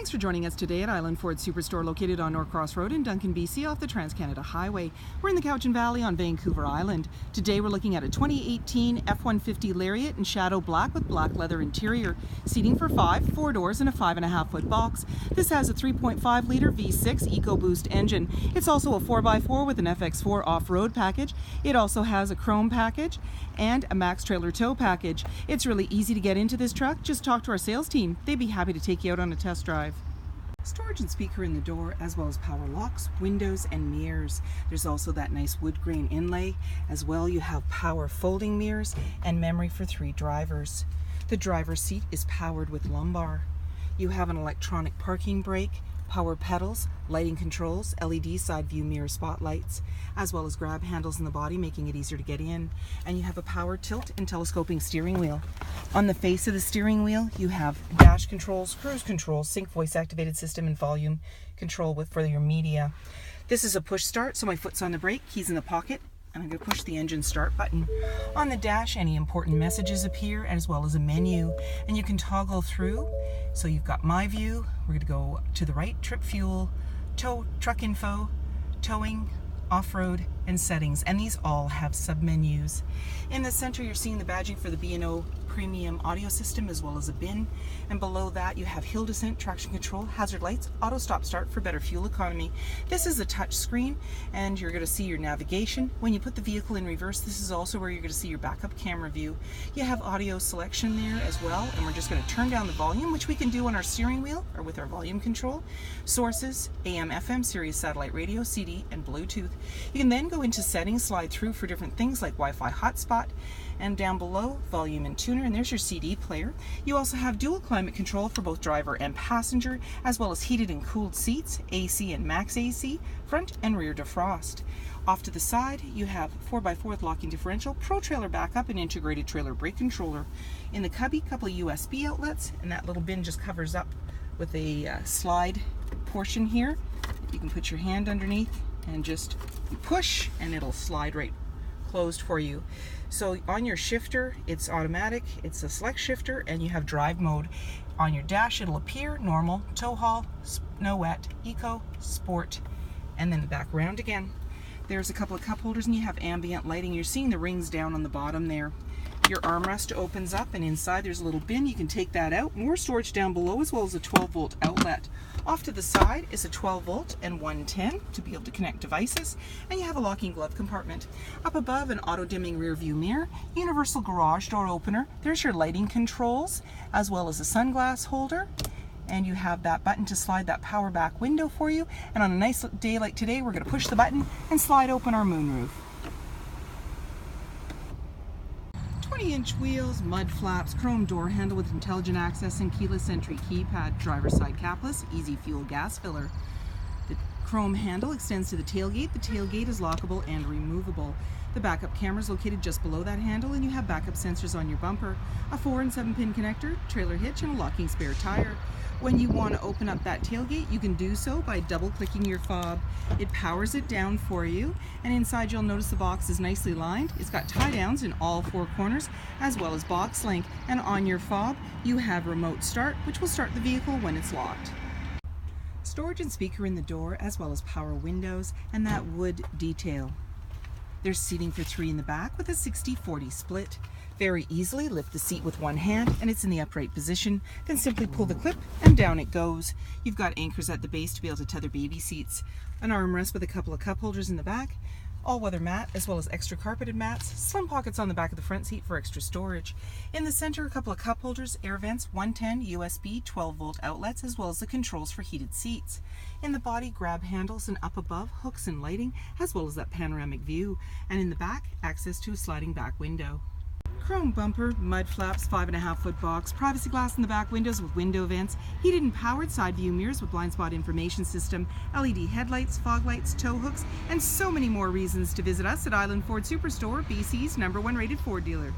Thanks for joining us today at Island Ford Superstore, located on Norcross Road in Duncan, BC, off the Trans-Canada Highway. We're in the Cowichan Valley on Vancouver Island. Today we're looking at a 2018 F-150 Lariat in shadow black with black leather interior. Seating for 5, 4 doors, and a 5.5-foot box. This has a 3.5-liter V6 EcoBoost engine. It's also a 4x4 with an FX4 off-road package. It also has a chrome package and a max trailer tow package. It's really easy to get into this truck. Just talk to our sales team. They'd be happy to take you out on a test drive. Storage and speaker in the door, as well as power locks, windows, and mirrors. There's also that nice wood grain inlay. As well, you have power folding mirrors and memory for 3 drivers. The driver's seat is powered with lumbar. You have an electronic parking brake, power pedals, lighting controls, LED side view mirror spotlights, as well as grab handles in the body, making it easier to get in. And you have a power tilt and telescoping steering wheel. On the face of the steering wheel, you have dash controls, cruise control, sync voice activated system, and volume control for your media. This is a push start, so my foot's on the brake, keys in the pocket, and I'm going to push the engine start button. On the dash, any important messages appear, as well as a menu, and you can toggle through. So you've got my view, we're going to go to the right, trip fuel, tow, truck info, towing, off-road, and settings, and these all have sub-menus. In the center, you're seeing the badging for the B&O premium audio system, as well as a bin, and below that you have hill descent, traction control, hazard lights, auto stop start for better fuel economy. This is a touch screen, and you're going to see your navigation. When you put the vehicle in reverse, this is also where you're going to see your backup camera view. You have audio selection there as well, and we're just going to turn down the volume, which we can do on our steering wheel or with our volume control. Sources, AM, FM, Sirius satellite radio, CD, and Bluetooth. You can then go into settings, slide through for different things like Wi-Fi hotspot, and down below, volume and tuner, and there's your CD player. You also have dual climate control for both driver and passenger, as well as heated and cooled seats, AC and max AC, front and rear defrost. Off to the side, you have 4x4 with locking differential, pro trailer backup, and integrated trailer brake controller. In the cubby, couple of USB outlets, and that little bin just covers up with a slide portion here. You can put your hand underneath and just push, and it'll slide right closed for you. So on your shifter, it's automatic, it's a select shifter, and you have drive mode. On your dash, it'll appear normal, tow haul, snow wet, eco, sport, and then back around again. There's a couple of cup holders, and you have ambient lighting. You're seeing the rings down on the bottom there. Your armrest opens up, and inside there's a little bin. You can take that out. More storage down below, as well as a 12-volt outlet. Off to the side is a 12-volt and 110 to be able to connect devices, and you have a locking glove compartment. Up above, an auto-dimming rear view mirror, universal garage door opener. There's your lighting controls, as well as a sunglass holder, and you have that button to slide that power back window for you. And on a nice day like today, we're going to push the button and slide open our moonroof. 20-inch wheels, mud flaps, chrome door handle with intelligent access and keyless entry keypad, driver's side capless, easy fuel gas filler. The chrome handle extends to the tailgate. The tailgate is lockable and removable. The backup camera is located just below that handle, and you have backup sensors on your bumper, a 4- and 7-pin connector, trailer hitch, and a locking spare tire. When you want to open up that tailgate, you can do so by double-clicking your fob. It powers it down for you, and inside you'll notice the box is nicely lined. It's got tie-downs in all 4 corners, as well as box link. And on your fob, you have remote start, which will start the vehicle when it's locked. Storage and speaker in the door, as well as power windows, and that wood detail. There's seating for 3 in the back with a 60-40 split. Very easily lift the seat with one hand, and it's in the upright position. Then simply pull the clip and down it goes. You've got anchors at the base to be able to tether baby seats. An armrest with a couple of cup holders in the back. All-weather mat, as well as extra carpeted mats. Slim pockets on the back of the front seat for extra storage. In the center, a couple of cup holders, air vents, 110 USB 12-volt outlets, as well as the controls for heated seats. In the body, grab handles, and up above, hooks and lighting, as well as that panoramic view. And in the back, access to a sliding back window. Chrome bumper, mud flaps, 5.5-foot box, privacy glass in the back windows with window vents, heated and powered side view mirrors with blind spot information system, LED headlights, fog lights, tow hooks, and so many more reasons to visit us at Island Ford Superstore, BC's #1 rated Ford dealer.